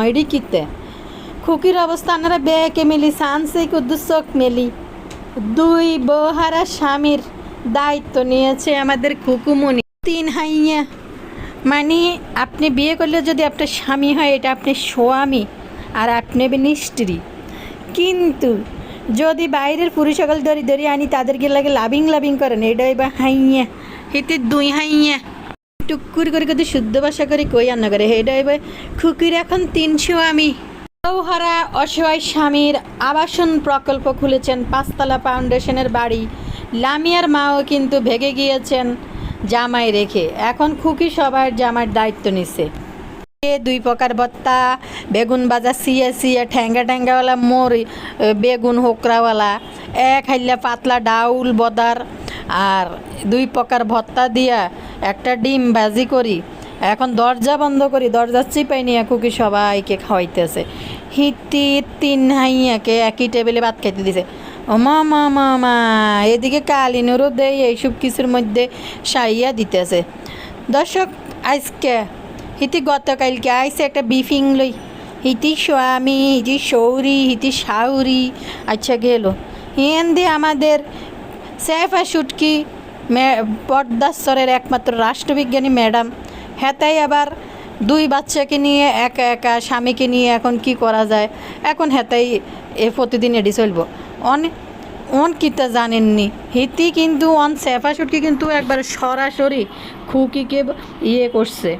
এডি কিতে খুকির অবস্থা আপনারা বেকে মিলি সানসে কুদ্দুসক মেলি দুই বহারা স্বামীর দায়িত্ব নিয়েছে আমাদের কুকুমনি তিন হাইয়া মানে আপনি বিয়ে করলে যদি আপনার স্বামী হয় এটা আপনি স্বামী আর আপনি স্ত্রী, কিন্তু যদি বাইরের পুরুষ সকল ধরি ধরি আনি তাদেরকে লাগে লাভিং করেন এটা এবার হাইয়া হিতে দুই হাইয়া টুকুর করে যদি শুদ্ধ ভাষা করে কই আন্না করে এটা এবার খুকির এখন 300 আমি হারা অসহায় স্বামীর আবাসন প্রকল্প খুলেছেন 5তলা ফাউন্ডেশনের বাড়ি। লামিয়ার মাও কিন্তু ভেগে গিয়েছেন জামাই রেখে, এখন খুকি সবার জামার দায়িত্ব নিচ্ছে। 2 প্রকার ভত্তা, বেগুন ভাজা সিয়া ঠ্যাঙ্গাওয়ালা মোর বেগুন হোকরাওয়ালা, এক হাইলা পাতলা ডাউল বদার আর 2 প্রকার ভত্তা দিয়া একটা ডিম ভাজি করি। এখন দরজা বন্ধ করি, দরজা চিপাই নিয়ে খুকি সবাইকে খাওয়াইতেছে। হিতি 3 হাইয়াকে একই টেবিলে ভাত খাইতে দিছে। ও মা এদিকে কালিনুরও দেয় এইসব কিছুর মধ্যে সাইয়া দিতেছে। দর্শক আজকে হিতি গতকালকে আইসে একটা বিফিং লই, হিতি স্বামী, হিতি সৌরি, হিতি শাউরি। আচ্ছা গেল হিয়েন দিয়ে আমাদের সেফা সুটকি পদ্মাশ্বরের একমাত্র রাষ্ট্রবিজ্ঞানী ম্যাডাম, হেতাই আবার 2 বাচ্চাকে নিয়ে একা স্বামীকে নিয়ে এখন কি করা যায়, এখন হেতাই প্রতিদিন এডি চলব অন কিতা জানেননি। হিতি কিন্তু সেফা সুটকি কিন্তু একবার সরাসরি খুকিকে করছে,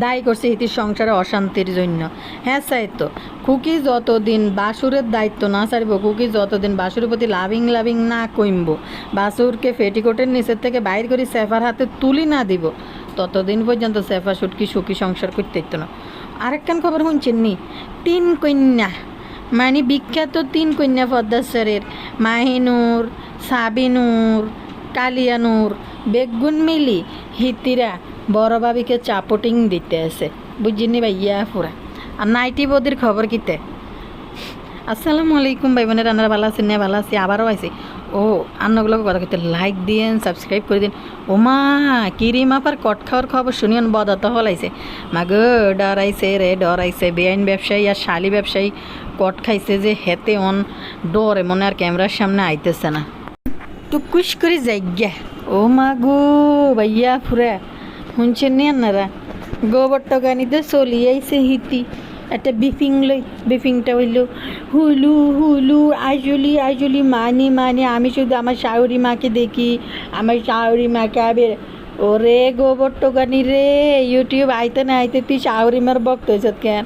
দায়ী করছে হিতির সংসারে অশান্তির জন্য। হ্যাঁ চাই তো খুকি যতদিন বাসুরের দায়িত্ব না ছাড়ব, খুকি যতদিন বাসুরের প্রতি লাভিং না কইমব, বাসুরকে পেটিকোটের নিচের থেকে বাইর করে সেফার হাতে তুলি না দিব, ততদিন পর্যন্ত সেফা সুটকি সুখী সংসার করতে ইতো না। আরেকখান খবর শুনছেন নি, 3 কন্যা মানে বিখ্যাত 3 কন্যা পদ্মাশ্বরের মাহিনুর, সাবিনুর, কালিয়ানুর, বেগুন মিলি হিতিরা বড় ভাবিকে চাপটিং দিতে আছে, বুঝিনি ভাইয়া পুরা। আর নাইটি বদির খবর কিতে। আসসালামু আলাইকুম ভাই বোনের, রান্নারা ভালো আছেন না? ভালো আছি, আবারও আইসি। ও আন্নগুলোকে কথা কইতে লাইক দিয়েন, সাবস্ক্রাইব করে দিন। ও মা কিরিম আপার কট খাওয়ার খবর শুনিয়ন বদত হলাইছে, মাগো ডরাইছে বেআইন ব্যবসায়ী আর শালি ব্যবসায়ী কট খাইছে যে হেতে ডরে মনে আর ক্যামেরার সামনে আইতেছে না, টুকুস করে যাইগা। ও মা গো ভাইয়া পুরা শুনছেন নি আপনারা, গোবর টগানিতে চলি আইছে হিতি একটা বিফিংটা হুলু আইজলি মানে আমি শুধু আমার শাশুড়ি মাকে দেখি, আমার শাশুড়ি মাকে আবার ওরে গোবর টোকানি রে ইউটিউব আইতে না আইতে তুই শাশুড়ি মার বক্ত হয়েছ কেন?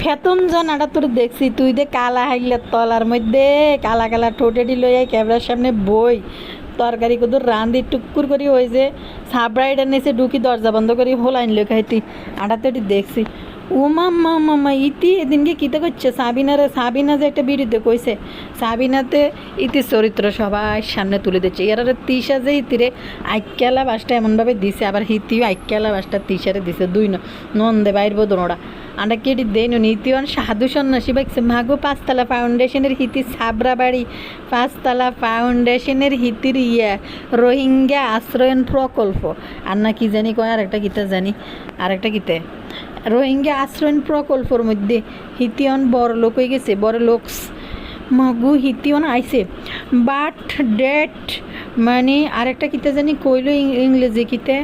ফেতন জনাটা তোর দেখছি, তুই দে কালা হাইলার তলার মধ্যে কালা ঠোঁটেটি লইয়া ক্যামেরার সামনে বই তরকারি কত রান্ধি টুকুর করি হয়েছে সাবরাইডার নিচে ঢুকি দরজা বন্ধ করি হোল আইনলো খাইতি আটাতে দেখছি। ও মাম্মা ইতি এদিনকে কীতে করছে সাবিনা যে একটা বিরুদ্ধে কইছে, সাবিনাতে ইতির চরিত্র সবাই সামনে তুলে দিচ্ছে। এরা তিসা যে ইতিরে আইক্যালা বাসটা এমনভাবে দিছে, আবার হিতিও আইক্যালা বাসটা তিসারে দিছে, 2 নন্দে বাইর বোধনোড়া আন্ডা কেটি দেন নীতিওয়ান সাধু সন্ন্যাসী বাইছে মাগো 5তলা ফাউন্ডেশনের হিতি সাবরা বাড়ি 5তলা ফাউন্ডেশনের হিতির রোহিঙ্গা আশ্রয়ন প্রকল্প আর না কি জানি কয় আরেকটা কিতে রোহিঙ্গা আশ্রয়ন প্রকল্পর মধ্যে হিতিয়ন বড় লোক হয়ে গেছে, বড় লোক মাগু হিতিয়ন আইছে বাট ডেট মানে আরেকটা কিতে জানি কইলো ইংরেজি কিতে।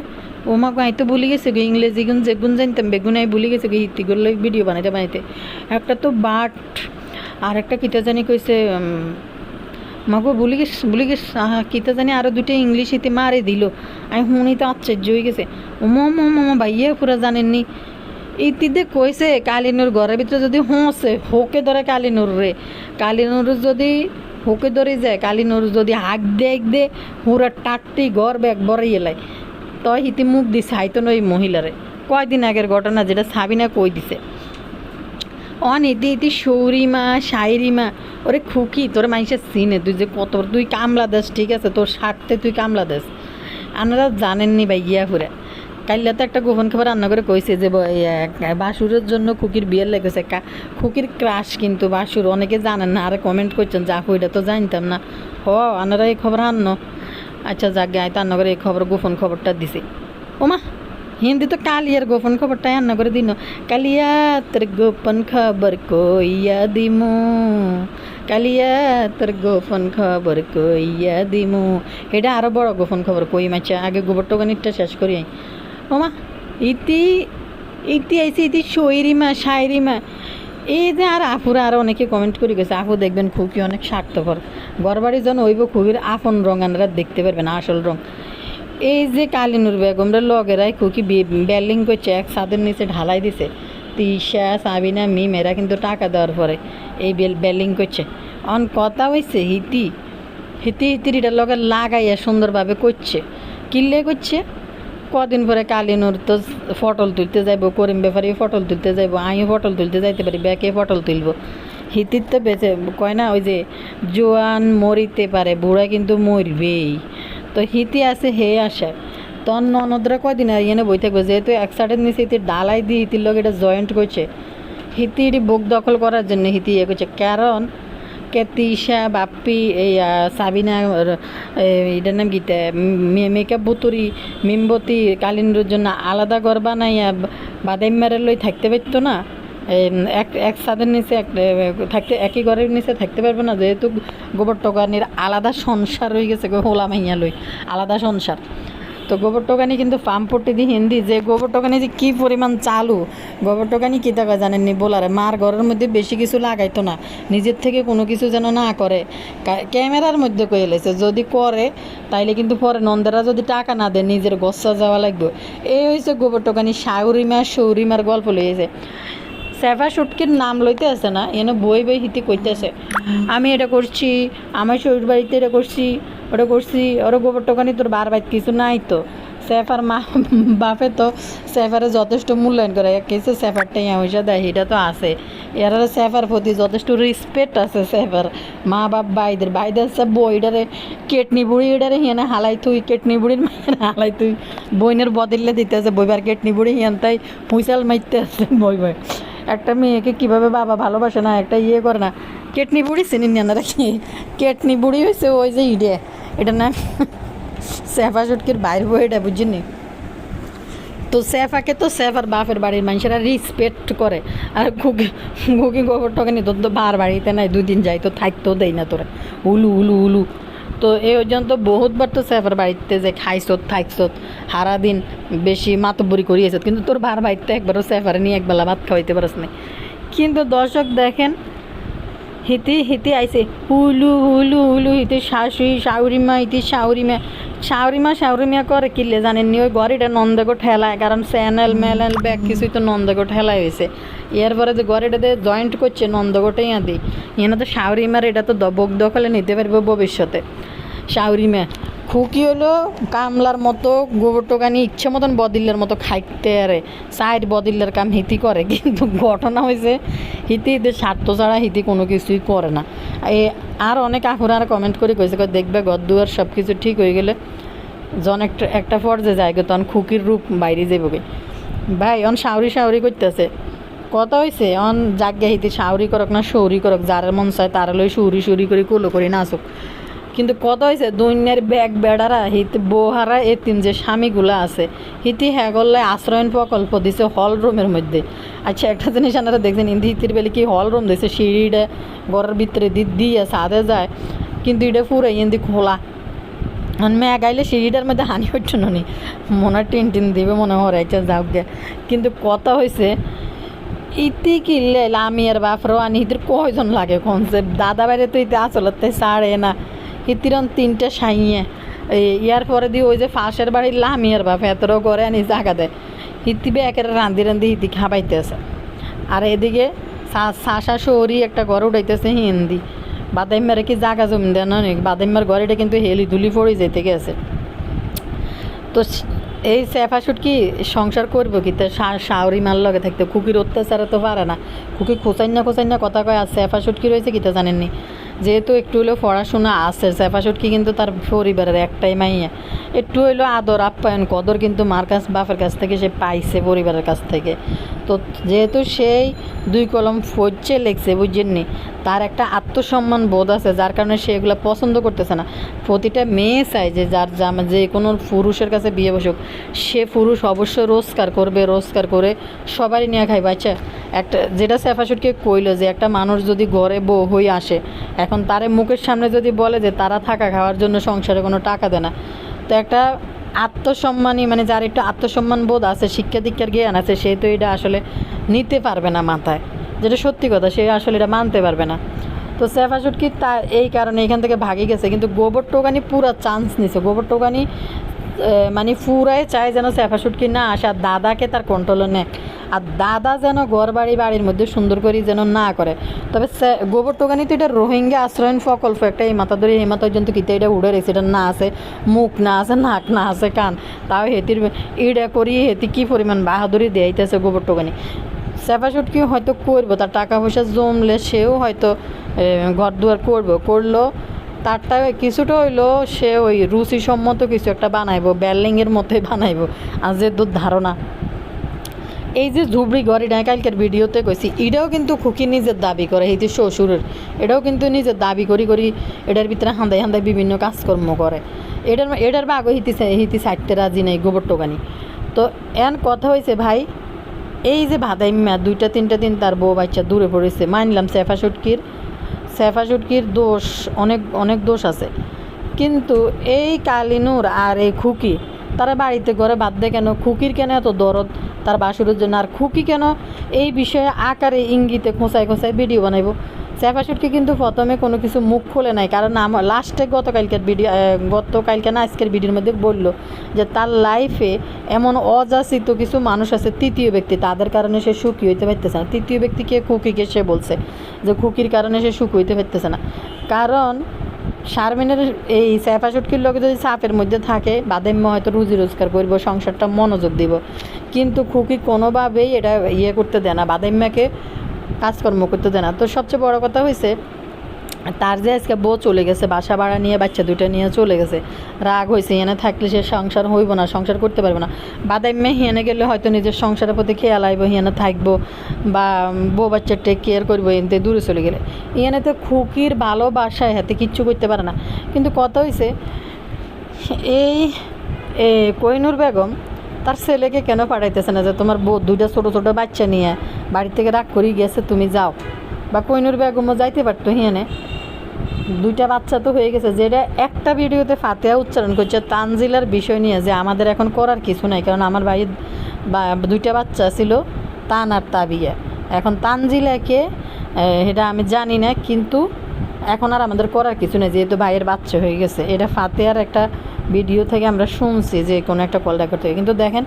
ও মা গো তো ভুলে গেছে গো ইংরেজি গুণ যেগুন জানতাম বেগুন ভুলে গেছে গো হিতিগুলো ভিডিও বানাইতে একটা তো বাট আর একটা কিতা জানি কইছে মাগো ভুলে গেছ কিতা জানি আরও 2টা ইংলিশ হিতে মারে দিল, আমি শুনি তো আশ্চর্য হয়ে গেছে। ও মামা ভাইয়া পুরা জানেননি ইতিদে কইছে কালিনুর ঘরের ভিতরে যদি হোকে ধরে কালিনুর যদি হোকে ধরে যায়, কালিনুর যদি হাঁক দে হুরা টাটটি ঘর ব্যাগ বড়াই এলাই তই হিতি মুখ দিছে হাইতো নই মহিলারে। কয়দিন আগের ঘটনা যেটা সাবিনা কই দিছে ইতি সৌরিমা শাইরিমা ওরে খুকি তোর মানুষের সিনে তুই যে কত তুই কামলা দেশ, ঠিক আছে তোর স্বার্থে তুই কামলা দেশ, আপনারা জানেননি ভাইয়া পুরা। কাইলাতে একটা গোপন খাবার রান্না করে কইছে যে বাসুরের জন্য খুকির বিয়ের লেগেছে, খুকির ক্রাশ কিন্তু বাসুর, অনেকে জানেন না আর কমেন্ট করছেন যা কইটা তো জানতাম না। আপনারা এই খবর আনো, আচ্ছা যাক গায়ে রান্না করে এই গোপন খবরটা দিছে। ওমা হিন্দি তো কালিয়ার গোপন খবরটাই রান্না করে দিন, কালিয়া তোর গোপন খবর কইয়া দিমু, কালিয়া তোর গোপন খবর কইয়া দিমু। এটা আরও বড় গোপন খবর কই মাছা, আগে গোবর টোকানিরটা শেষ করি। ওমা ইতি ইতি আইসি ইতি শৈরিমা শায়রিমা। এই যে আর আপুরা আরও অনেকে কমেন্ট করে গেছে, আপু দেখবেন খুবই অনেক স্বার্থপর, ঘরবাড়ি যেন ওইব খুবির আপন রং আনারা দেখতে পারবেন আসল রং। এই যে কালিনুর বেগমরা লগেরাই খুকি বেল্ডিং করছে, এক ছাদের নিচে ঢালাই দিছে, তিশা সাবিনা মিম এরা কিন্তু টাকা দেওয়ার পরে এই বেল্ডিং করছে। অন কথা হয়েছে হিতি হিতি হিতিরিটার লগে লাগাইয়া সুন্দরভাবে করছে, কিনলে করছে। কদিন পরে কালিনুর তো ফটল তুলতে যাইব, করিম ব্যাপারে ফটল তুলতে যাইব, আমিও ফটল তুলতে যাইতে পারি, ব্যাকে ফটল তুলব। হিতির তো বেঁচে কয় না ওই যে জোয়ান মরিতে পারে, বুড়া কিন্তু মরবেই। তো হিতি আছে হে আসে তখন ননদরা কয়দিন আর এনে বই থাকবে, যেহেতু এক সাইডের নিচে হিতির ডালাই দিয়ে হিতির লোক এটা জয়েন্ট করছে, হিতি এটি বুক দখল করার জন্য হিতি ইয়ে করছে। কারণ তিশা বাপ্পি এই সাবিনা এটার নাম গীতা মেকআপ বুতুরি মিমবতী কালিনুর জন্য আলাদা ঘর বানাইয়া বাদাইমারের লই থাকতে পারতো না, এক ছাদের নিচে থাকতে একই ঘরের নিচে থাকতে পারবে না, যেহেতু গোবর টোকানির আলাদা সংসার হয়ে গেছে, হোলা মাইয়া লই আলাদা সংসার। তো গোবর টোকানি কিন্তু পাম্পটি দি হিন্দি যে গোবর টোকানি যে কী পরিমাণ চালু, গোবর টোকানি কী টাকা জানেননি বলারে, মার ঘরের মধ্যে বেশি কিছু লাগাইতো না, নিজের থেকে কোনো কিছু যেন না করে, ক্যামেরার মধ্যে কয়ে এলেছে যদি করে তাইলে কিন্তু পরে নন্দেরা যদি টাকা না দেয় নিজের গচ্ছা যাওয়া লাগবে। এই হয়েছে গোবর টোকানি শাউরিমা সৌরিমার গল্প লইয়েছে। সেফা শুটকির নাম লইতে আছে না, এনে বই বই হিতি কইতেছে আমি এটা করছি, আমার শ্বশুর বাড়িতে এটা করছি, ওটা করছি, ওরা গোবর টোকানি তোর বার বাইত কিছু নাই। তো সেফার মা বাপে তো সেফারে যথেষ্ট মূল্যায়ন করে, কিছু সেফারটাই পয়সা দেয়, এটা তো আছে। এরা সেফার প্রতি যথেষ্ট রেসপেক্ট আছে সেফার মা বাপ বাইদের সব বইডারে কেটনি বুড়ি এটারে হিয়ানে হালাই তুই, কেটনি বুড়ির মাইয়ের হালাই তুই, বইনের বদলে দিতে আছে বইবার কেটনি বুড়ি হিয়ান তাই পুঁচাল মারতে আছে বই বই। একটা মেয়েকে কীভাবে বাবা ভালোবাসে না, একটা ইয়ে করে না, কেটনি বুড়ি চিনি না রাখি, কেটনি বুড়ি হয়েছে ওই যে এটা না সেফা শুটকির বাইর বই, এটা বুঝিনি। তো সেফাকে তো সেফার বাপের বাড়ির মানুষেরা রেসপেক্ট করে, আর ঘুকি গোবর টোকানি তোর তো বার বাড়িতে নাই, 2 দিন যাই তো থাকতেও দেয় না তোরা, উলু উলু উলু। তো এই পর্যন্ত বহুতবার তো সেফার বাড়িতে যে খাইছত থাকছত সারাদিন বেশি মাতব্বরি করিয়েছত, কিন্তু তোর বার বাড়িতে একবারও সেফারে নিয়ে একবেলা ভাত খাওয়াইতে পারস না। কিন্তু দর্শক দেখেন হিতি আইসে হুলু হুলু হুলু, হিতি শাশুড়ি শাউরিমা, হিতি শাউরিমা করে কিনলে জানেননি, ওই গড়িটা নন্দগো ঠেলায়, কারণ চ্যানেল ম্যানেল ব্যাগ কিছুই তো নন্দগো ঠেলায় হয়েছে। এরপরে যে গড়িটাতে জয়েন্ট করছে নন্দগোটাই আদি, এনে তো শাউরিমার এটা তো বক দখলে নিতে পারবে ভবিষ্যতে। শাউরিমা খুকি হলো কামলার মতো গোবর টোকানি ইচ্ছে মতন বদিল্লার মতো খাইতে আরে সাইড বদিল্লার কাম হিতি করে, কিন্তু ঘটনা হয়েছে হিতি স্বার্থ ছাড়া হিতি কোনো কিছুই করে না। আর অনেক আহুরা আর কমেন্ট করে কইছে দেখবে গদ্দুয়ার সব কিছু ঠিক হয়ে গেলে জন একটা পর্যায়ে যায় তখন খুকির রূপ বাইরে যাবে ভাই। অন শাউরি করতেছে কথা হয়েছে, অন জাগ্ঞা হিতি শাউরি করক না সৌরি করক, যার মন চায় তারা লই সুরি করে কুলো করে নাচুক, কিন্তু কথা হয়েছে দুনিয়ার ব্যাগ বেড়ারা হিতি বউহারা এতিম যে স্বামীগুলো আছে হিতি হ্যাঁ করলে আশ্রয়ন প্রকল্প দিছে হল রুমের মধ্যে। আচ্ছা একটা জিনিস আপনারা দেখছেন ইন্দি হিতির বেলে কি হল রুম দিছে, সিঁড়িটা ঘরের ভিতরে দিয়ে সাদে যায়, কিন্তু এটা পুরো ইন্দি খোলা, মেয়ে গাইলে সিঁড়িটার মধ্যে হানি হচ্ছে নি, মনে হয় টিন দিবে মনে হয় আচ্ছা যাও গে। কিন্তু কথা হয়েছে ইতি কিনলে আমি আর বাপরাও আনি হিতির কয়জন লাগে কনসেপ্ট দাদা বাইরে তো ইতি আসলতে ছাড়ে না, হিতিরন 3টে সাইয়ে ইয়ার পরে দিয়ে ওই যে ফাঁসের বাড়ির লামিয়ার বাপ এতটাও করে আনি জাগা দেয়, হিতি একের রান্ধি হিতি খাবাইতেছে। আর এদিকে শাসা শহরি একটা ঘর উঠাইতেছে হিন্দি, বাদাইমারে কি জাগা জমি দেয় না, বাদাইমার ঘরেটা কিন্তু হেলি ধুলি পড়ে যেতে গেছে। তো এই সেফা শুটকি সংসার করবো কি, তা শাউরি মার লগে থাকতে খুকির অত্যাচারে তো পারে না, খুকি খোঁচাই না কথা কয়। আর সেফা শুটকি রয়েছে কি তা জানেননি, যেহেতু একটু হলেও পড়াশোনা আছে সেফা শুটকি কিন্তু তার পরিবারের একটাই মাইয়া, একটু হইলেও আদর আপ্যায়ন কদর কিন্তু মার কাছ বাপের কাছ থেকে সে পাইছে পরিবারের কাছ থেকে। তো যেহেতু সেই 2 কলম ফজছে লেখছে বুঝছেননি, তার একটা আত্মসম্মান বোধ আছে, যার কারণে সে এগুলো পছন্দ করতেছে না। প্রতিটা মেয়ে চায় যে যে কোনো পুরুষের কাছে বিয়ে বসুক, সে পুরুষ অবশ্যই রোজগার করবে, রোজগার করে সবারই নিয়ে খাইবে। আচ্ছা, একটা যেটা সেফাশুটকে কইলো যে একটা মানুষ যদি ঘরে বউ হয়ে আসে, এখন তারে মুখের সামনে যদি বলে যে তারা থাকা খাওয়ার জন্য সংসারে কোনো টাকা দেয় না, তো একটা আত্মসম্মানী মানে যার একটু আত্মসম্মান বোধ আছে, শিক্ষা দীক্ষার জ্ঞান আছে, সে তো এটা আসলে নিতে পারবে না মাথায়, যেটা সত্যি কথা, সে আসলে এটা মানতে পারবে না। তো সেফাশুটকি তার এই কারণে এখান থেকে ভাগে গেছে, কিন্তু গোবর টোকানি পুরা চান্স নিছে। গোবর টোকানি মানে পুরাই চায় যেন সেফাশুটকি না আসে, আর দাদাকে তার কন্ট্রোলে নেয়, আর দাদা যেন বাড়ির মধ্যে সুন্দর করে যেন না করে। তবে গোবর টোকানি তো এটা রোহিঙ্গা আশ্রয়ন প্রকল্প একটা, এই মাথা ধরে এই মাথা পর্যন্ত কিতে এটা উড়ে রয়েছে, এটা না আছে মুখ, না আছে নাক, না আছে কান, তাও হেতির ইটা করি হেতি কী পরিমাণ বাহাদুরি দেয়াইতেছে গোবর টোকানি। সেফাশুটকি হয়তো করবো, তার টাকা পয়সা জমলে সেও হয়তো ঘর দুয়ার করলো, তারটা কিছুটা হইলো সে ওই রুচিসম্মত কিছু একটা বানাইবো, বিল্ডিংয়ের মতোই বানাইবো। আর যে তোর ধারণা এই যে ঝুবড়ি ঘর, এটা কালকের ভিডিওতে কইছি, এটাও কিন্তু খুকি নিজের দাবি করে, এই যে শ্বশুরের, এটাও কিন্তু নিজের দাবি করি এটার ভিতরে হান্দায় বিভিন্ন কাজকর্ম করে। এটার বা আগে হিতি সাইডতে রাজি নেই গোবর টোকানি। তো এন কথা হয়েছে ভাই, এই যে ভাদাইম্যা 2-3 দিন তার বউ বাচ্চা দূরে পড়েছে, মানলাম সেফাশুটকির দোষ অনেক দোষ আছে, কিন্তু এই কালিনুর আর এই খুকি তারা বাড়িতে ঘরে বাদ দেয় কেন? খুকির কেন এত দরদ তার বাসুরের জন্য? আর খুকি কেন এই বিষয়ে আকারে ইঙ্গিতে খোঁচায় ভিডিও বানাইব? সেফাশুটকি কিন্তু প্রথমে কোনো কিছু মুখ খুলে নাই, কারণ আমার লাস্টে গতকালকে না আজকের ভিডিওর মধ্যে বললো যে তার লাইফে এমন অযাচিত কিছু মানুষ আছে, তৃতীয় ব্যক্তি, তাদের কারণে সে সুখী হইতে পারতেছে না। তৃতীয় ব্যক্তিকে খুকিকে সে বলছে যে খুকির কারণে সে সুখী হইতে পারতেছে না, কারণ শারমিনের এই সেফাশুটকির লোকে যদি চাপের মধ্যে থাকে, বাদাম্য হয়তো রুজি রোজগার করব, সংসারটা মনোযোগ দিব, কিন্তু খুকি কোনোভাবেই এটা করতে দেয় না, বাদাম্যাকে কাজকর্ম করতে দেয় না। তো সবচেয়ে বড় কথা হয়েছে তার যে আজকে বউ চলে গেছে, বাসা ভাড়া নিয়ে বাচ্চা 2টা নিয়ে চলে গেছে, রাগ হয়েছে, এনে থাকলে সে সংসার হইব না, সংসার করতে পারবে না। বাদাম্যে হিয়ানে গেলে হয়তো নিজের সংসারের প্রতি খেয়াল আইব, হিয়ানে থাকবো বা বউ বাচ্চার টেক কেয়ার করবো, এনতে দূরে চলে গেলে ইয়ানে তো খুকির ভালোবাসায় হাতে কিচ্ছু করতে পারে না। কিন্তু কথা হয়েছে এই কোহিনুর বেগম তার ছেলেকে কেন পাঠাইতেছে না যে তোমার বউ 2টা ছোটো ছোটো বাচ্চা নিয়ে বাড়ি থেকে রাগ করেই গেছে, তুমি যাও। বা কোহিনুর বেগমও যাইতে পারতো, হিয়ানে 2টা বাচ্চা তো হয়ে গেছে। যেটা একটা ভিডিওতে ফাতেহা উচ্চারণ করছে তানজিলার বিষয় নিয়ে, যে আমাদের এখন করার কিছু নাই, কারণ আমার ভাইয়ের 2টা বাচ্চা ছিল, তান আর তাবিয়া। এখন তানজিলাকে এটা আমি জানি না, কিন্তু এখন আর আমাদের করার কিছু নেই, যেহেতু ভাইয়ের বাচ্চা হয়ে গেছে। এটা ফাতেহার একটা ভিডিও থেকে আমরা শুনছি যে কোনো একটা কল রেকর্ড থেকে। কিন্তু দেখেন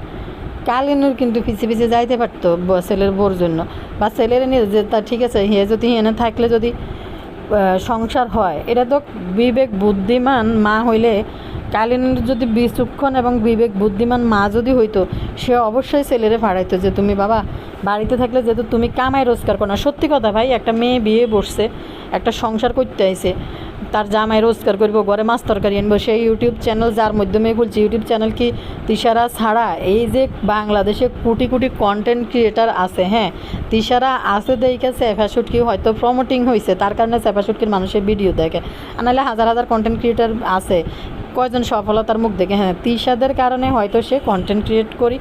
কালিনুর কিন্তু পিছিয়ে যাইতে পারতো ছেলের বোর জন্য, বা ছেলের নিয়ে যে তা ঠিক আছে, হে যদি এনে থাকলে যদি সংসার হয়, এটা তো বিবেক বুদ্ধিমান মা হইলে, কালিনুর যদি বিচক্ষণ এবং বিবেক বুদ্ধিমান মা যদি হইতো, সে অবশ্যই ছেলেরে ফাড়াইতো যে তুমি বাবা বাড়িতে থাকলে যেহেতু তুমি কামাই রোজগার করো না। সত্যি কথা ভাই, একটা মেয়ে বিয়ে বসছে, একটা সংসার করতে আইছে, তার জামাই রোজগার করবো, ঘরে মাছ তরকারি আনবো, সেই ইউটিউব চ্যানেল যার মাধ্যমে খুলছি, ইউটিউব চ্যানেল কি তিশারা ছাড়া এই যে বাংলাদেশে কোটি কন্টেন্ট ক্রিয়েটার আছে, হ্যাঁ তিশারা আছে দেখে সেফাশুটকি হয়তো প্রমোটিং হয়েছে, তার কারণে সেফাশুটকির মানুষের ভিডিও দেখে, আর নাহলে হাজার কন্টেন্ট ক্রিয়েটার আছে, কয়জন সফলতার মুখ দেখে। হ্যাঁ তিশাদের কারণে হয়তো সে কন্টেন্ট ক্রিয়েট করি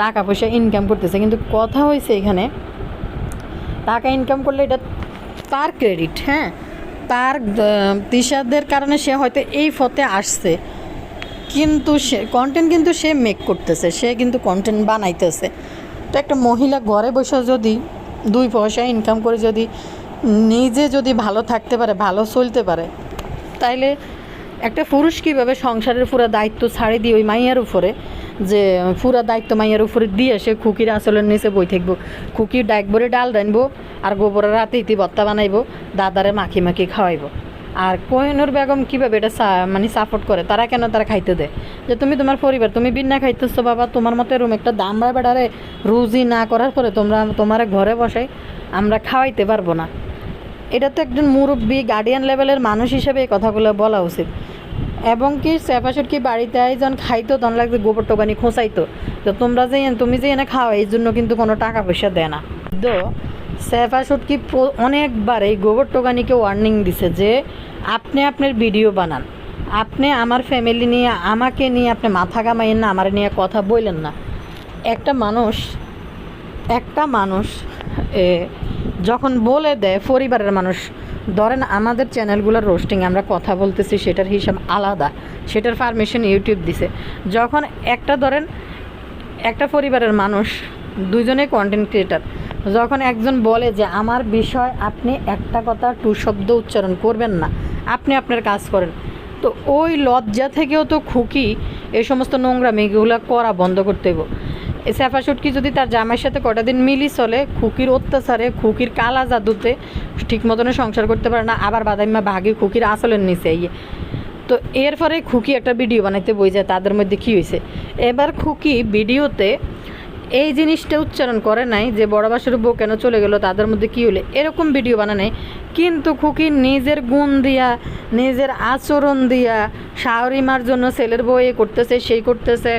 টাকা পয়সা ইনকাম করতেছে, কিন্তু কথা হয়েছে এখানে টাকা ইনকাম করলে এটা তার ক্রেডিট, হ্যাঁ তার তিশাদের কারণে সে হয়তো এই পথে আসছে, কিন্তু সে কন্টেন্ট কিন্তু সে মেক করতেছে, সে কিন্তু কন্টেন্ট বানাইতেছে। তো একটা মহিলা ঘরে বসে যদি 2 পয়সা ইনকাম করে যদি নিজে যদি ভালো থাকতে পারে, ভালো চলতে পারে, তাইলে একটা পুরুষ কীভাবে সংসারের পুরো দায়িত্ব ছাড়ি দিয়ে ওই মাইয়ার উপরে, যে পুরো দায়িত্ব মাইয়ার উপরে দিয়ে সে খুকির আঁচলের নিচে বই থাকবো, খুকির ডাকবরে ডাল রানবো আর গোবরের রাতে ইতি ভর্তা বানাইবো, দাদারে মাখি খাওয়াইবো। আর কোহিনুর বেগম কীভাবে এটা মানে সাপোর্ট করে, তারা কেন তারা খাইতে দেয়, যে তুমি তোমার পরিবার তুমি বিনা খাইতেছো বাবা, তোমার মতো এরকম একটা দামরা বেড়ারে রুজি না করার পরে তোমার ঘরে বসাই আমরা খাওয়াইতে পারবো না। এটা তো একজন মুরব্বী গার্ডিয়ান লেভেলের মানুষ হিসেবে এই কথাগুলো বলা উচিত। এবং কি সেফাশুটকি বাড়িতে যখন খাইতো তখন লাগছে গোবর টোকানি খোঁচাইতো, তো তুমি যে এনে খাও এই জন্য কিন্তু কোনো টাকা পয়সা দেয় না। তো সেফা শুটকি অনেকবার এই গোবর টোকানিকে ওয়ার্নিং দিছে যে আপনি আপনার ভিডিও বানান, আপনি আমার ফ্যামিলি নিয়ে আমাকে নিয়ে আপনি মাথা কামাইয়েন না, আমার নিয়ে কথা বললেন না। একটা মানুষ যখন বলে দেয় পরিবারের মানুষ, ধরেন আমাদের চ্যানেলগুলোর রোস্টিং আমরা কথা বলতেছি, সেটার হিসাব আলাদা, সেটার পারমিশন ইউটিউব দিছে। যখন একটা পরিবারের মানুষ, দুজনে কন্টেন্ট ক্রিয়েটার, যখন একজন বলে যে আমার বিষয় আপনি একটা কথা টু শব্দ উচ্চারণ করবেন না, আপনি আপনার কাজ করেন, তো ওই লজ্জা থেকেও তো খুকি এই সমস্ত নোংরামিগুলো করা বন্ধ করতে হইব। সেফা শুটকি যদি তার জামাইয়ের সাথে কটা দিন মিলি চলে, খুকির অত্যাচারে, খুকির কালা জাদুতে ঠিক মতনে সংসার করতে পারে না, আবার বাদাইমা ভাগে খুকির আসলের নিচে তো এরপরে খুকি একটা ভিডিও বানাইতে বই যায় তাদের মধ্যে কী হয়েছে। এবার খুকি ভিডিওতে এই জিনিসটা উচ্চারণ করে নাই যে বড় বাসুর বউ কেন চলে গেল, তাদের মধ্যে কী হলে, এরকম ভিডিও বানায়, কিন্তু খুকি নিজের গুণ দিয়া, নিজের আচরণ দিয়া, শাওরিমার জন্য ছেলের বউ এ করতেছে সেই করতেছে,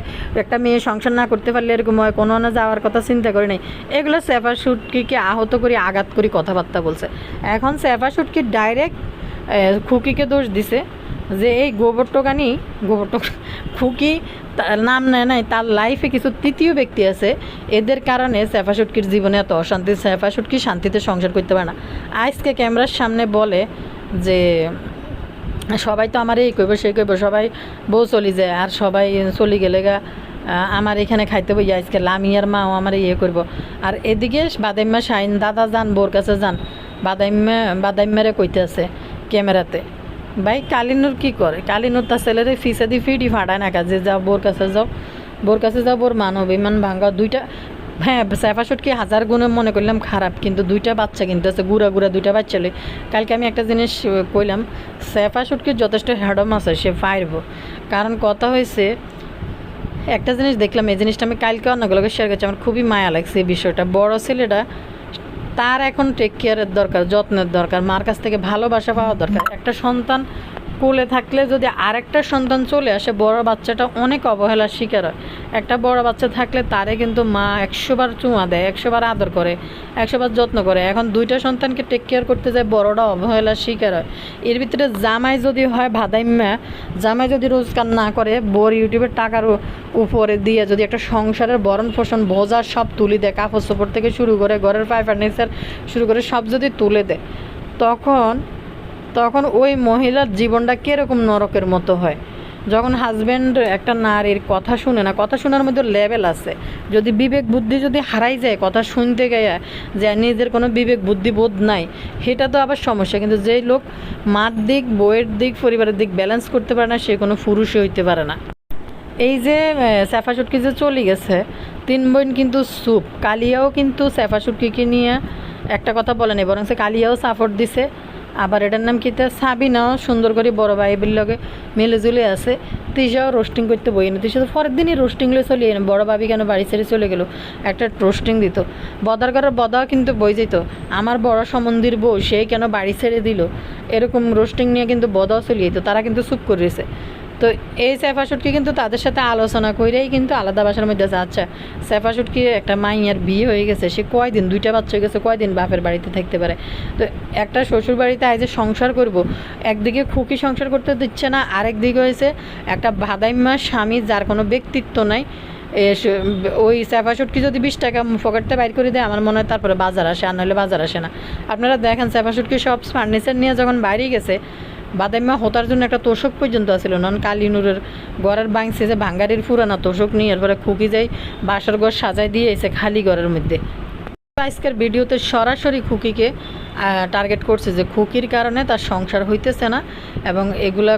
একটা মেয়ে সংসার না করতে পারলে এরকম হয়, কোনো না যাওয়ার কথা চিন্তা করে নেই, এগুলো সেফা শুটকিকে আহত করে আঘাত করে কথাবার্তা বলছে। এখন সেফা শুটকি ডাইরেক্ট খুকিকে দোষ দিছে যে এই গোবর টোকানি খুকি তার নাম নেয় নাই, তার লাইফে কিছু তৃতীয় ব্যক্তি আছে, এদের কারণে সেফা শুটকির জীবনে এত অশান্তি, সেফা শুটকি শান্তিতে সংসার করতে পারে না। আজকে ক্যামেরার সামনে বলে যে সবাই তো আমার এই কইব সেই কইব, সবাই বউ চলি যায়, আর সবাই চলি গেলে গা আমার এখানে খাইতে বই, আজকে লামিয়ার মাও আমার ইয়ে করব। আর এদিকে বাদাইম্মা শাইন দাদা যান বোর কাছে যান, বাদাইম্মারে কইতে আছে ক্যামেরাতে, ভাই কালিনুর কি করে, কালিনুর তার ছেলেরে ফিসাদি ফিডি ফাটায় না, কাজে যাও বোর কাছে যাও, বোর মানব ইমান ভাঙ্গা দুইটা। হ্যাঁ, সেফা শুটকি হাজার গুণে মনে করলাম খারাপ, কিন্তু দুইটা বাচ্চা কিন্তু আছে, গুড়া দুইটা বাচ্চা লই। কালকে আমি একটা জিনিস কইলাম, সেফা শুটকির যথেষ্ট হ্যাডম আছে, সে পারব। কারণ কথা হয়েছে, একটা জিনিস দেখলাম, এই জিনিসটা আমি কালকে অন্যগুলোকে শেয়ার করছি, আমার খুবই মায়া লাগছে এই বিষয়টা। বড় ছেলেটা তার এখন টেক কেয়ারের দরকার, যত্নের দরকার, মার কাছ থেকে ভালোবাসা পাওয়া দরকার। একটা সন্তান কোলে থাকলে যদি আরেকটা সন্তান চলে আসে, বড় বাচ্চাটা অনেক অবহেলার শিকার হয়। একটা বড় বাচ্চা থাকলে তারে কিন্তু মা 100 বার চুমা দেয়, 100 বার আদর করে, 100 বার যত্ন করে। এখন দুইটা সন্তানকে টেক কেয়ার করতে যায়, বড়টা অবহেলার শিকার হয়। এর ভিতরে জামাই যদি হয় ভাদাইম্মা, জামাই যদি রোজগার না করে, বোর ইউটিউবের টাকার উপরে দিয়ে যদি একটা সংসারের ভরণ পোষণ বোঝা সব তুলে দেয়, কাপড় চোপড় থেকে শুরু করে ঘরের ফার্নিচার শুরু করে সব যদি তুলে দেয়, তখন ওই মহিলার জীবনটা কীরকম নরকের মতো হয়। যখন হাজব্যান্ড একটা নারীর কথা শুনে না, কথা শোনার মধ্যে লেভেল আছে, যদি বিবেক বুদ্ধি যদি হারাই যায় কথা শুনতে গিয়ে, যে নিজের কোনো বিবেক বুদ্ধি বোধ নাই, সেটা তো আবার সমস্যা। কিন্তু যেই লোক মার দিক, বইয়ের দিক, পরিবারের দিক ব্যালেন্স করতে পারে না, সে কোনো পুরুষই হইতে পারে না। এই যে সেফা শুটকি যে চলে গেছে, 3 বোন কিন্তু চুপ, কালিয়াও কিন্তু সেফা শুটকিকে নিয়ে একটা কথা বলে নেই, বরং সে কালিয়াও সাপোর্ট দিছে। আবার এটার নাম কিতা সাবিনাও সুন্দর করে বড় ভাইয়ের লগে মিলে জুলে আছে। তিশাও রোস্টিং করতে বই না, তিশা তো পরের দিনই রোস্টিং লয়ে চলে এনে, বড় ভাবি কেন বাড়ি ছেড়ে চলে গেল, একটা রোস্টিং দিত। বদার ঘরের বদাও কিন্তু বই যেত, আমার বড় সম্বন্ধীর বউ সে কেন বাড়ি ছেড়ে দিল, এরকম রোস্টিং নিয়ে কিন্তু বদাও চলে যেত, তারা কিন্তু চুপ করেছে। তো এই সেফা শুটকি কিন্তু তাদের সাথে আলোচনা করেই কিন্তু আলাদা বাসার মধ্যে আছে। আচ্ছা, সেফা শুটকি একটা মাইয়ার বিয়ে হয়ে গেছে, সে কয়দিন, 2টা বাচ্চা হয়ে গেছে, কয়দিন বাপের বাড়িতে থাকতে পারে। তো একটা শ্বশুর বাড়িতে আজ সংসার করব, একদিকে খুকি সংসার করতে দিচ্ছে না, আরেকদিকে হয়েছে একটা ভাদাইম্মা স্বামী যার কোনো ব্যক্তিত্ব নাই। ওই সেফা শুটকি যদি 20 টাকা পকেটটা বাইর করে দেয়, আমার মনে হয় তারপরে বাজার আসে, আর নাহলে বাজার আসে না। আপনারা দেখেন সেফা শুটকি সব ফার্নিচার নিয়ে যখন বাইরে গেছে, বাদাইম্মা হতার জন্য একটা তোষক পর্যন্ত আসছিল, নন কালিনুরের ঘরের ভাঙছে, যে ভাঙ্গারির পুরানা তোষক নিয়ে এরপরে খুকি যাই বাসার ঘর সাজাই দিয়ে এসে খালি ঘরের মধ্যে। আজকের ভিডিওতে সরাসরি খুকিকে টার্গেট করছে যে খুকির কারণে তার সংসার হইতেছে না, এবং এগুলা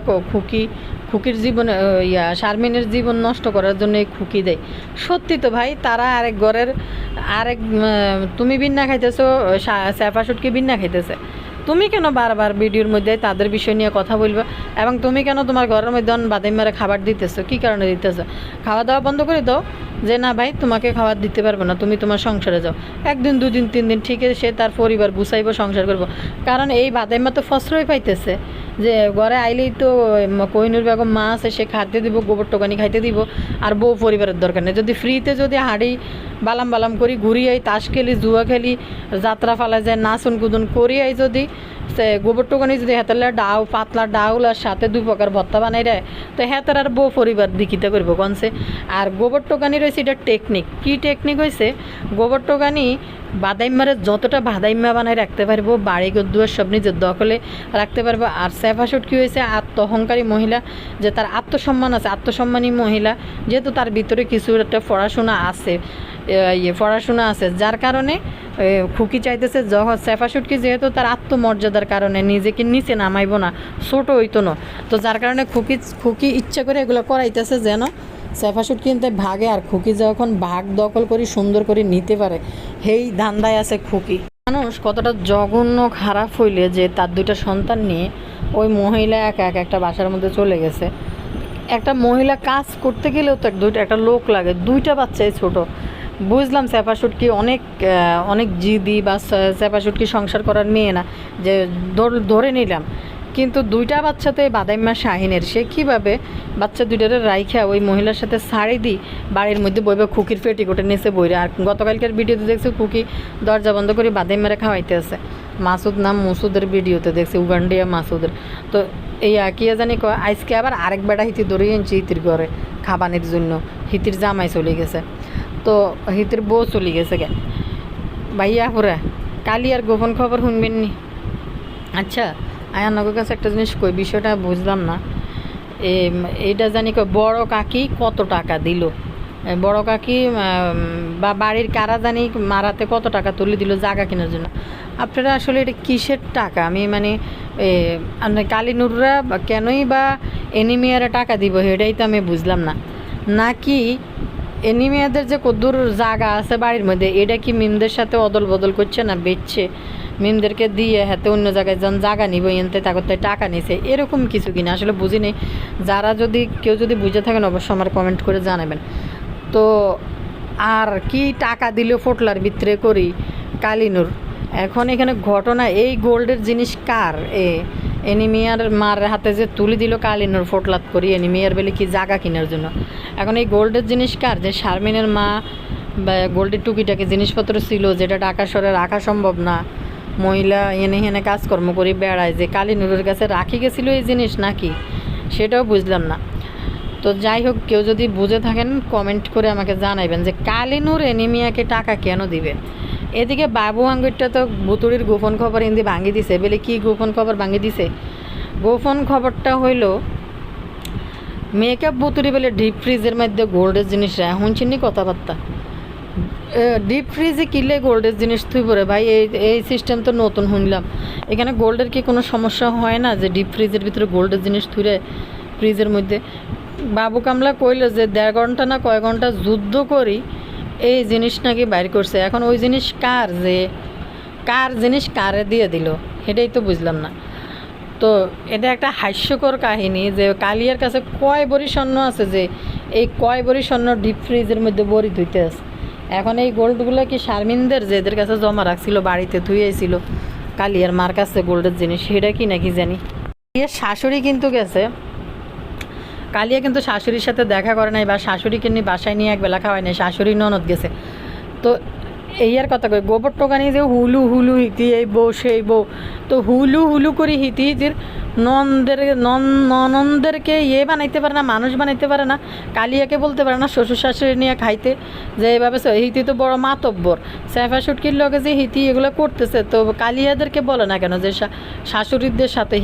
খুকির জীবন শারমিনের জীবন নষ্ট করার জন্য এই খুকি দেয়। সত্যি তো ভাই, তারা আরেক ঘরের তুমি বিন্না খাইতেছো, সেফা শুটকি বিন্না খাইতেছে, তুমি কেন বারবার ভিডিওর মধ্যে তাদের বিষয় নিয়ে কথা বলবে? এবং তুমি কেন তোমার ঘরের মধ্যে বাদাইম্মারে খাবার দিতেছো? কী কারণে দিতেছো? খাওয়া দাওয়া বন্ধ করে দাও, যে না ভাই তোমাকে খাবার দিতে পারবো না, তুমি তোমার সংসারে যাও। 1 দিন 2 দিন 3 দিন ঠিক আছে, সে তার পরিবার গুছাইব, সংসার করবো। কারণ এই বাদাইম্মা তো ফসরই পাইতেছে, যে ঘরে আইলেই তো কোহিনুর বেগম মা আছে, সে খাইতে দিব, গোবর টোকানি খাইতে দিব, আর বউ পরিবারের দরকার নেই। যদি ফ্রিতে যদি হাঁড়ি বালাম বালাম করি ঘুরি আই, তাস খেলি, জুয়া খেলি, যাত্রা ফালা যায়, নাচন কুদন করি আই, যদি সে গোবর টোকানি যদি হেতালে ডাউ পাতলা ডাউল আর সাথে 2 প্রকার ভর্তা বানাই দেয়, তো হেতার আর বউ পরিবার দিকিতে করবো কনসে। আর গোবর টোকানি রয়েছে এটা টেকনিক। কি টেকনিক হয়েছে, গোবর টোকানি বাদাইম্মারে যতটা বাদাইম্মা বানায় রাখতে পারবো, বাড়ি দুয়ার সব নিজের দখলে রাখতে পারবো। আর সেফাশুট কী হয়েছে, আত্মহংকারী মহিলা, যে তার আত্মসম্মান আছে, আত্মসম্মানী মহিলা, যেহেতু তার ভিতরে কিছু একটা পড়াশোনা আছে, পড়াশোনা আছে, যার কারণে খুকি চাইতেছে যখন সেফাশুটকি যেহেতু তার আত্মমর্যাদার কারণে নিজেকে নিচে নামাইব না, ছোটো হইতো না, তো যার কারণে খুকি ইচ্ছা করে এগুলো করাইতেছে যেন সেফাশুট কিনতে ভাগে, আর খুকি যখন ভাগ দখল করি সুন্দর করে নিতে পারে, সেই ধান্দায় আছে খুকি। মানুষ কতটা জঘন্য খারাপ হইলে যে তার 2টা সন্তান নিয়ে ওই মহিলা একা একটা বাসার মধ্যে চলে গেছে। একটা মহিলা কাজ করতে গেলেও তো একটা লোক লাগে, 2টা বাচ্চাই ছোট। বুঝলাম সেফাশুটকি অনেক জিদি, বা সেফাশুটকি সংসার করার মেয়ে না, যে ধরে নিলাম, কিন্তু 2টা বাচ্চা তো এই বাদাইম্মা শাহিনের, সে কীভাবে বাচ্চা 2টারে রাইখা ওই মহিলার সাথে শাড়ি দিই বাড়ির মধ্যে বইবে খুকির পেটিকোটের নিচে বইরে। আর গতকালকের ভিডিওতে দেখছি খুকি দরজা বন্ধ করে বাদাইম্মারে খাওয়াইতে আছে, মাসুদ নাম মুসুদের ভিডিওতে দেখছি, উগান্ডিয়া মাসুদের। তো এই কিয়া জানি আজকে আবার আরেক বেটা হিতি ধরে এনেছি হিতির ঘরে খাবানের জন্য, হিতির জামাই চলে গেছে, তো হিতির বউ চলে গেছে গে ভাইয়া পুরা কালি। আর গোপন খবর শুনবেন নি? আচ্ছা, আয়ানগর কাছে একটা জিনিস কই, বিষয়টা বুঝলাম না। এইটা জানি বড় কাকি কত টাকা দিল, বড় কাকি বা বাড়ির কারা জানি মারাতে কত টাকা তুলে দিল জায়গা কেনার জন্য। আপনারা আসলে এটা কিসের টাকা? আমি মানে কালিনুররা কেনই বা এনিমিয়ারে টাকা দিব, সেটাই তো আমি বুঝলাম না। নাকি এনিমিয়াদের যে কদ্দুর জায়গা আছে বাড়ির মধ্যে, এটা কি মিমদের সাথে অদল বদল করছে না বেচছে, মিমদেরকে দিয়ে হাতে অন্য জায়গায় যখন জায়গা নিব এনতে তাকে টাকা নিছে, এরকম কিছু কিনা আসলে বুঝি নেই। যারা কেউ যদি বুঝে থাকেন অবশ্যই আমার কমেন্ট করে জানাবেন। তো আর কি টাকা দিলেও ফোটলার ভিতরে করি কালিনুর। এখন এখানে ঘটনা, এই গোল্ডের জিনিস কার? এনিমিয়ার মার হাতে যে তুলে দিল কালিনুর ফোটলাত করি, এনিমিয়ার বেলে কি জায়গা কেনার জন্য। এখন এই গোল্ডের জিনিস কার? যে শারমিনের মা বা গোল্ডের টুকিটাকি জিনিসপত্র ছিল, যেটা ঢাকা শহরে রাখা সম্ভব না, মহিলা এনে কাজকর্ম করে বেড়ায়, যে কালিনুরের কাছে রাখি গেছিলো এই জিনিস নাকি, সেটাও বুঝলাম না। তো যাই হোক, কেউ যদি বুঝে থাকেন কমেন্ট করে আমাকে জানাইবেন যে কালিনুর এনিমিয়াকে টাকা কেন দিবে। এদিকে বাবু আঙ্গুরটা তো বুতুড়ির গোপন খবর হিন্দি ভাঙি দিছে, বলে কি গোপন খবর ভাঙি দিছে? গোপন খবরটা হইল মেকআপ বুতুড়ি বলে ডিপ ফ্রিজের মধ্যে গোল্ডের জিনিস রায়, শুনছিনি কথাবার্তা? ডিপ ফ্রিজে কিনলে গোল্ডের জিনিস তুই পরে ভাই, এই সিস্টেম তো নতুন শুনলাম। এখানে গোল্ডের কি কোনো সমস্যা হয় না যে ডিপ ফ্রিজের ভিতরে গোল্ডের জিনিস থুরে ফ্রিজের মধ্যে? বাবু কামলা কইল যে 1.5 ঘন্টা না কয় ঘন্টা যুদ্ধ করি এই জিনিস নাকি বাইর করছে। এখন ওই জিনিস কার, যে কার জিনিস কারে দিয়ে দিল, সেটাই তো বুঝলাম না। তো এটা একটা হাস্যকর কাহিনী যে কালিয়ার কাছে কয় বড়ি স্বর্ণ আছে, যে এই কয় বড়ি স্বর্ণ ডিপ ফ্রিজের মধ্যে বড়ি ধুইতে আছে। এখন এই গোল্ডগুলো কি শারমিনদের, যে এদের কাছে জমা রাখছিল বাড়িতে ধুয়েছিল কালিয়ার মার কাছে গোল্ডের জিনিস, সেটা কি নাকি জানি। কালিয়ার শাশুড়ি কিন্তু গেছে, কালিয়া কিন্তু শাশুড়ির সাথে দেখা করে নাই, বা শাশুড়িকে নিয়ে বাসায় নিয়ে একবেলা খাওয়াই নাই, শাশুড়ি ননদ গেছে। তো এই আর কথা কই, গোবর টোকানি যে হুলু হুলু হিতি এই বউ সেই বউ, তো হুলু হুলু করে হিতির ননদেরকে বানাইতে পারে না, মানুষ বানাইতে পারে না, কালিয়াকে বলতে পারে না শ্বশুর শাশুড়ি নিয়ে খাইতে, যে এইভাবে হিতি তো বড় মাতব্বর, সেফাশুটকির লগে যে হিতি এগুলো করতেছে, তো কালিয়াদেরকে বলে না কেন যে শাশুড়িদের সাথে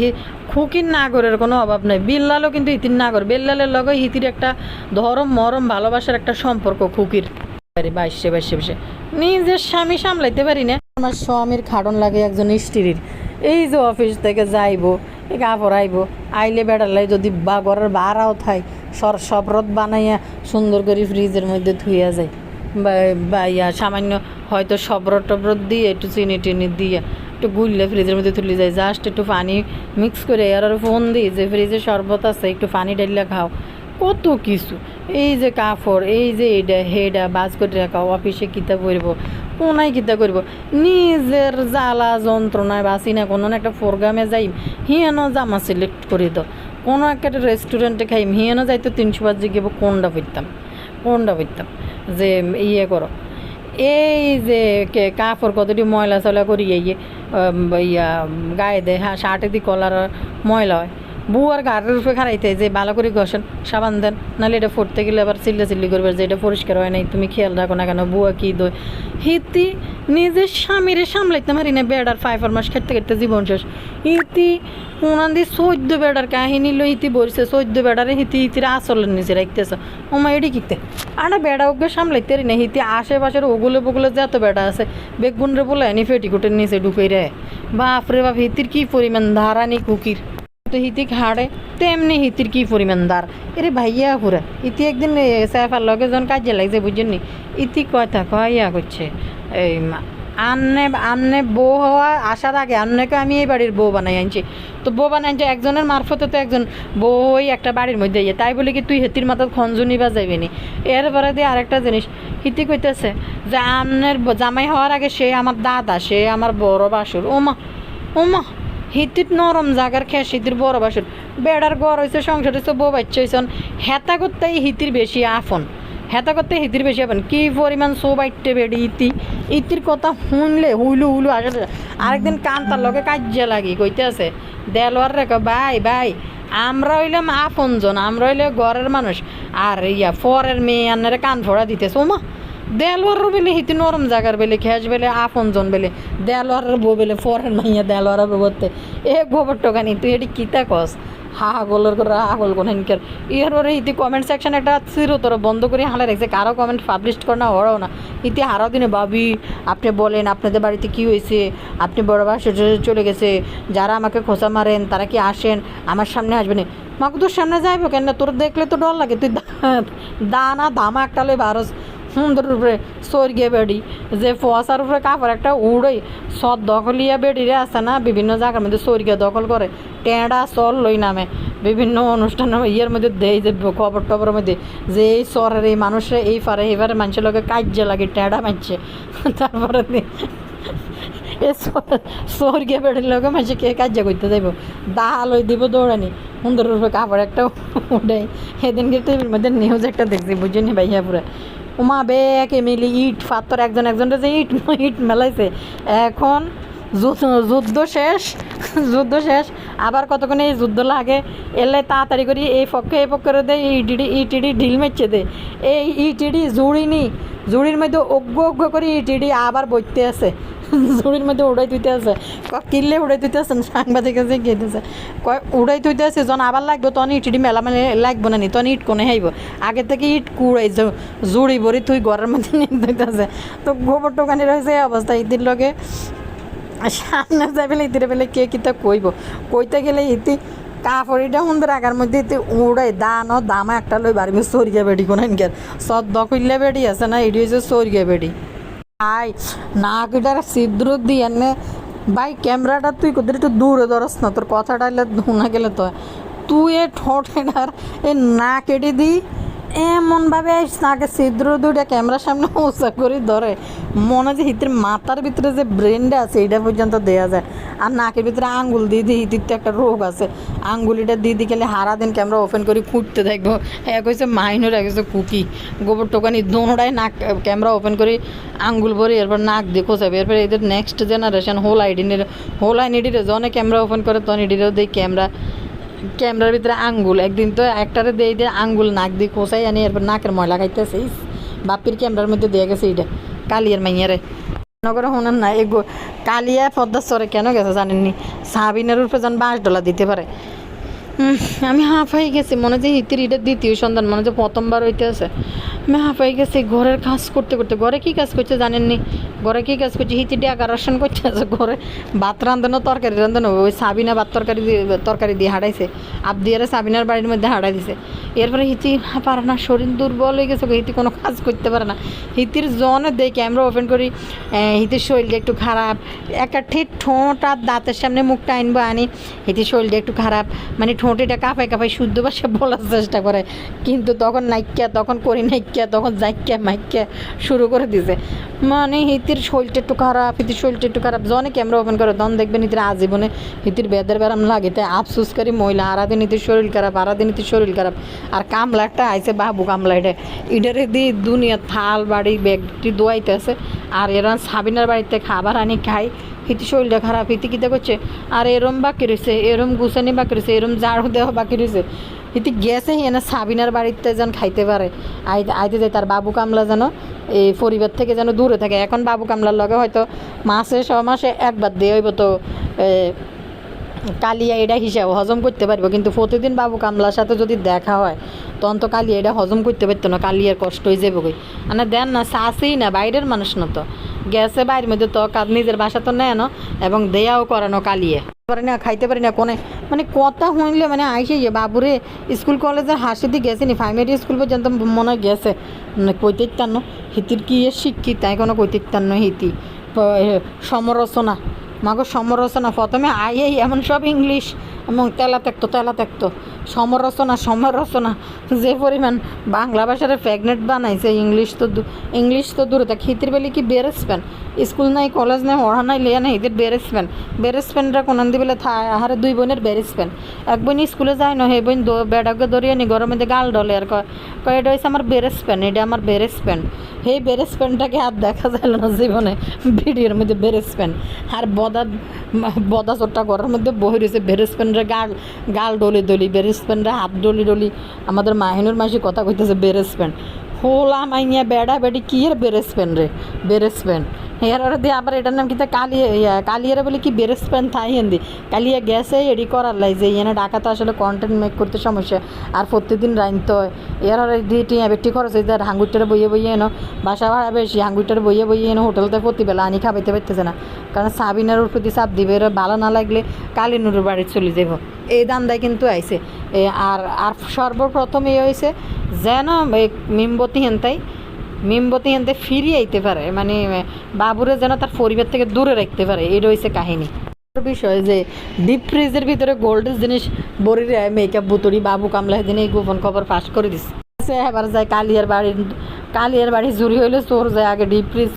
খুকির নাগরের কোনো অভাব নেই। বিল্লালও কিন্তু হিতির নাগর, বিল্লালের লগে হিতির একটা ধরম মরম ভালোবাসার একটা সম্পর্ক খুকির। বাইশে নিজের স্বামী সামলাইতে পারি না, আমার স্বামীর খাটন লাগে একজন স্ত্রীর। এই যে অফিস থেকে যাইবো, এই কাপড় আইবো, আইলে বেড়ালাই যদি বা ঘরের বাড়াও থাই সবরত বানাইয়া সুন্দর করে ফ্রিজের মধ্যে ধুইয়া যায়, বা সামান্য হয়তো সবরত টবরত দিয়ে একটু চিনি টিনি দিয়ে একটু গুললে ফ্রিজের মধ্যে তুলে যায়, জাস্ট একটু পানি মিক্স করে আর ফোন দিই যে ফ্রিজে শরবত আছে একটু পানি ডাইলে খাও, কত কিছু। এই যে কাপড়, এই যে এটা হেডা বাজ করে রাখা, অফিসে কিতাব পড়বো, কোনায় কিতা করব নিজের জ্বালা যন্ত্রণায় বাঁচি না কোনো একটা প্রোগ্রামে যাইম হিয়ানো জামা সিলেক্ট করি তো কোনো একটা রেস্টুরেন্টে খাইম হিয়ানো যাইতো 300 বার জিজ্ঞেব কোনটা পড়তাম যে ইয়ে করো এই যে কাপড় কতটি ময়লা চলা করি ইয়া গায়ে দেয় হ্যাঁ শার্টে দি কলার ময়লা হয় বুয়ার গাড়ির রূপে খারাইতে যে ভালো করে ঘষেন সাবান দেন নাহলে এটা ফুটতে গেলে আবার চিল্লি করবে যে এটা পরিষ্কার হয় নাই তুমি খেয়াল রাখো না কেন বুয়া কি দই হিতি নিজের স্বামীরে সামলাইতে পারি না বেড়ার 5 মাস খেতে জীবন শেষ হিতি ওনান দিয়ে 14 বেড়ার কাহিনী লো হিতি বলছে 14 বেড়ারে হিতির আসলের নিচে রাখতেছে ওমা এটি কিতে আর বেড়া ওকে সামলাইতে পারি না হিতি আশেপাশের ওগুলো যত বেড়া আছে বেগুন রে বলে এনি ফেটিকুটের নিচে ঢুকে রে বাপরে বাপ হিতির কি পরিমাণ ধারানি কুকির তো হিতি খাড়ে তেমনি হিতির কি পরিমাণ দার এরে ভাইয়া পুরা ইতি একদিন সাইফার লগে যখন কাজে লাগছে বুঝছেন ইতি কথা কয়া করছে এই আন্নে বউ হওয়া আসার আগে আন্নেকে আমি এই বাড়ির বউ বানাই আনছি তো বউ বানাই আনছি একজনের মারফতে তো একজন বউ ওই একটা বাড়ির মধ্যে ইয়ে তাই বলে কি তুই হেতির মাথার খঞ্জনি বা যাবি নি এরপরে দিয়ে আরেকটা জিনিস হিতি কইতেছে যে আন্নের জামাই হওয়ার আগে সে আমার দাদা সে আমার বড় বাসুর ওমা হিতির নরম জাগার খেয়ে হিতির বড় বাসুর বেড়ার ঘর হয়েছে সংসার হয়েছে বউ বাচ্চা হয়েছে হেতা করতে হিতির বেশি আফন হেতা করতে হিতির বেশি আফন কি পরিমাণ সো বাইটে বেড়ি ইতির কথা শুনলে হুইলু আসলে আরেকদিন কান্তার লগে কাজ্যা লাগি কইতে আছে দেলোয়ার রেখো ভাই আমরা হইলাম আপনজন আমরা হইলে ঘরের মানুষ আর ইয়া ফরের মেয়ে আনারে কান ফোড়া দিতেছে ওমা দেলোয়ার বেলে হিতি নরম জাগার বেলে খেয়াস বেলে আপনজন বেলে দেলোয়ার বউ বেলে ফরেন মাইয়া দেলোয়ার বলতে এ গোবর টোকানি তুই এটি কিতা কস হাগলের করে হাগল কোন হিনকার এরপরে ইতি কমেন্ট সেকশন একটা চিরতর বন্ধ করে হালে রেখেছে কারো কমেন্ট পাবলিশ করে না ওরাও না ইতি হারাও দিনে ভাবি আপনি বলেন আপনাদের বাড়িতে কি হয়েছে আপনি বড় বাসা চলে গেছে যারা আমাকে খোঁচা মারেন তারা কি আসেন আমার সামনে আসবেন মাকে তোর সামনে যাইবো কেন তোর দেখলে তো ডর লাগে তুই দানা দামা একটা লই বারস সুন্দর উপরে সর্গে বেড়ি যে ফসার উপরে কাপড় একটা উড়ে সদ দখলিয়া বেড়িরে আছে না বিভিন্ন জায়গার মধ্যে সর্গে দখল করে টেঁড়া চল লই নামে বিভিন্ন অনুষ্ঠান ইয়ের মধ্যে দেয় যে খবর টবরের মধ্যে যে এই শহরের এই মানুষরা এই পারে এবারে মানুষের লোকে কাজ্যে লাগে টেঁড়া মারছে তারপরে এ সর্গে বেড়ির লোকে মানুষে কে কাজ্য করতে যাইব দাহা লই দিব দৌড়ানি সুন্দর উপরে কাপড় একটা উঠে সেদিনকে টিভির মধ্যে নিউজ একটা দেখছি বুঝিনি ভাইয়া পুরা উমা বেকে মিলি ইট ফাত্তর একজনের যে ইট মেলাইছে এখন যুদ্ধ শেষ আবার কতক্ষণ এই যুদ্ধ লাগে এলে তাড়াতাড়ি করি এই পক্ষে দেয় ইটিডি ঢিল মেরছে দে এই ইটিডি জুড়ির মধ্যে অজ্ঞ করে ইটিডি আবার বইতে আছে জুড়ির মধ্যে উড়াই তুইতে আছে কিনলে উড়াই তুইতে আছেন সাংবাদিক কাছে গিয়েছে উড়াই তুইতে আছে যখন আবার লাগবে তখন ইটিডি মেলা মানে লাগবো না নি তখন ইট কোনে হাইব আগে থেকে ইট কুড়াই জুড়ি ভরি তুই ঘরের মধ্যে নিয়ে তুইতে আছে তো গোবর টোকানি রয়েছে এই অবস্থা ইতির লগে সামনে যাই পেলে ইতিরে পেলে কে কিতা কইতে গেলে ইতি কাপড়িটা সুন্দর আগার মধ্যে ইতি উড়াই দামা একটা লই বাড়ি সরিয়া বেড়ি কোন সদ্য কইলে বেড়ি আছে না এটি হচ্ছে সরিয়া বেড়ি আই নাকিটার ছিদ্র দিয়ে এনে ভাই ক্যামেরাটা তুই কোথায় একটু দূরে ধরস না তোর কথাটা এলে শোনা গেলে তো তুই এ ঠোঁটেটার এ না কেটে দিই এমনভাবে নাকে ছিদ্র দুইটা ক্যামেরার সামনে উঁচা করে ধরে মনে যে হিতের মাথার ভিতরে যে ব্রেনটা আছে এটা পর্যন্ত দেওয়া যায় আর নাকের ভিতরে আঙ্গুল দিয়ে হিতির তো একটা রোগ আছে আঙ্গুলিটা দিয়ে গেলে হারা দিন ক্যামেরা ওপেন করে খুঁজতে থাকবো এক হয়েছে মাইনর এক হয়েছে কুকি গোবর টোকানি দোনোটাই নাক ক্যামেরা ওপেন করে আঙ্গুল ভরে এরপর নাক দিয়ে খোঁচাবে এরপর এদের নেক্সট জেনারেশন হোল আইডিরে যখন ক্যামেরা ওপেন করে তখন এডিরেও দেয় ক্যামেরার ভিতরে আঙ্গুল একদিন তো একটারে দিয়ে আঙ্গুল নাক দিয়ে খোঁচাই আনি এরপর নাকের ময়লা খাইতেছে বাপির ক্যামেরার মধ্যে দিয়ে গেছে এইটা কালিয়ার মাইয়ারে করে শুনেন না এই কালিয়া পদ্মার সরে কেন গেছে জানেননি সাবিনের উপরে যেন $5 দিতে পারে আমি হাঁফাই গেছি মনে যে হিতির ইটের দ্বিতীয় সন্তান মনে যে প্রথমবার হইতে আছে আমি হাঁফাই গেছি ঘরের কাজ করতে ঘরে কি কাজ করছে জানেননি ঘরে কি কাজ করছে হিতি দিয়ে আকর্ষণ করছে ঘরে ভাত রাঁধানো তরকারি রাঁধানো ওই সাবিনা ভাত তরকারি দিয়ে হাঁটাইছে আবদিয়ারে সাবিনার বাড়ির মধ্যে হাঁটাই দিছে এরপরে হিতি পারে না শরীর দুর্বল হয়ে গেছে হিতি কোনো কাজ করতে পারে না হিতির জনে দেয় ক্যামেরা ওপেন করি হিতির শরীরটা একটু খারাপ একটা ঠিক ঠোঁট আর দাঁতের সামনে মুখটা আনবো আনি হিতির শরীরটা একটু খারাপ মানে ঠোঁটিটা কাঁপাই শুদ্ধ ভাষা বলার চেষ্টা করে কিন্তু তখন নাইকিয়া তখন করি নাইকিয়া তখন জাইকিয়া মাইকিয়া শুরু করে দিছে মানে হিতি হিতির শরীরটা একটু খারাপ, হিতির শরীরটা একটু খারাপ, যখন ক্যামেরা ওপেন করে তখন দেখবেন হিতির আজীবনে হিতির বেদের ব্যারাম লাগে, তাই আফসোসকারী মহিলা আরাদিন হিতির শরীর খারাপ, আরাদিন হিতির শরীর খারাপ। আর কামলা একটা আইসে বাবু কামলা, এটারে দিয়ে দুনিয়া থাল বাড়ি ব্যাগটি দোয়াইতে আছে। আর এরা সাবিনার বাড়িতে খাবার আনি খাই, হিতি শরীরটা খারাপ, হিতি কিতা করছে, আর এরম বাকি রয়েছে, এরম গুছানি বাকি রয়েছে, এরম ঝাড়ু দেওয়া বাকি রয়েছে। হিতি গেছে এনে সাবিনার বাড়িতে যেন খাইতে পারে, আইতে যায় তার বাবু কামলা যেন এই পরিবার থেকে যেন দূরে থাকে। এখন বাবু কামলার লগে হয়তো মাসে 6 মাসে একবার দিয়ে হইব তো কালিয়া এটা হিসাব হজম করতে পারবো, কিন্তু প্রতিদিন বাবু কামলার সাথে যদি দেখা হয় তখন তো কালিয়া এটা হজম করতে পারতো না, কালিয়ার কষ্ট হয়ে যাবে কই। মানে দেন না শাসেই না, বাইরের মানুষ না তো গেছে বাইরের মধ্যে তো নিজের বাসা তো নেয় না, এবং দেয়াও করানো কালিয়ে পারে না, খাইতে পারি না কোনে। মানে কথা হইলে মানে আইসে বাবুরে স্কুল কলেজের হাসি দিয়ে গেছে নি, প্রাইমারি স্কুল পর্যন্ত মনে হয় গেছে, মানে কইতে টান্ন হিতির কি শিক্ষিত তাই কোনো কইতে টান্ন হিতি সমরচনা মাগো সমরচনা প্রথমে আইয়েই এমন সব ইংলিশ এবং তেলা থাকতো সমরচনা যে পরিমাণ বাংলা ভাষার প্রেগনেন্ট বানাইছে। ইংলিশ তো দূরে থাক, হিতির বেলি কি বেরেসপেন স্কুল নাই কলেজ নাই পড়া নাই লিয়া নাই, হিতির বেরেসপেনরা কোনান দিবেলে আহারে 2 বোনের বেরেসপেন, এক বোন স্কুলে যায় না, সেই বোন বেড়াকে ধরিয়ে নি গরমে গাল ডলে আর কয় এটা হয়েছে আমার বেরেসপেন, এটা আমার বেরেসপেন। সেই বেরেসপেনটাকে আর দেখা যায় না জীবনে ভিডিওর মধ্যে বেরেসপেন। আর বদা চোট্টা ঘরের মধ্যে বহি রয়েছে বেরেসপেনরা গাল ডলি বেরেসপেনরা হাত ডলি আমাদের মাহিনুর মাসি কথা কইতেছে বেরেসপেন হোলা মাইনিয়া বেড়া বেড়ি কি এর বেরেসপেন হেয়ার দিয়ে আবার এটার নাম কিন্তু কালিয়ারে বলে কি বেরেসপেন থাই হিন্দি কালিয়া গেছে এডি করার লাই যে এনে ঢাকাতে আসলে কন্টেন্ট মেক করতে সমস্যা, আর প্রত্যেকদিন রাইনতে হয় এর দিয়ে টিয়া বেটি খরচ হয়েছে। আর হাঙ্গুরটারে বইয়ে এনো বাসা ভাড়া বেশি, হাঙ্গুরটারে বইয়ে এনো হোটেলতে প্রতিবেলা আনি খাবাইতে পারতেছে না, কারণ সাবিনার প্রতি চাপ দিবে, এরা ভালো না লাগলে কালিনুরের বাড়ি চলে যাব এই দান্দায় কিন্তু আইছে। আর সর্বপ্রথম এই হয়েছে যেন মিমবতী হেনতে ফিরিয়ে আইতে পারে, মানে বাবুরে যেন তার পরিবার থেকে দূরে রাখতে পারে, এটা হয়েছে কাহিনী। বিষয় যে ডিপ ফ্রিজের ভিতরে গোল্ডের জিনিস বড়ির মেকআপ বুতরি বাবু কামলা দিন এই গোপন খবর ফাঁস করে দিচ্ছে। এবার যায় কালিয়ার বাড়ি চুরি হইলে চোর যায় আগে ডিপ ফ্রিজ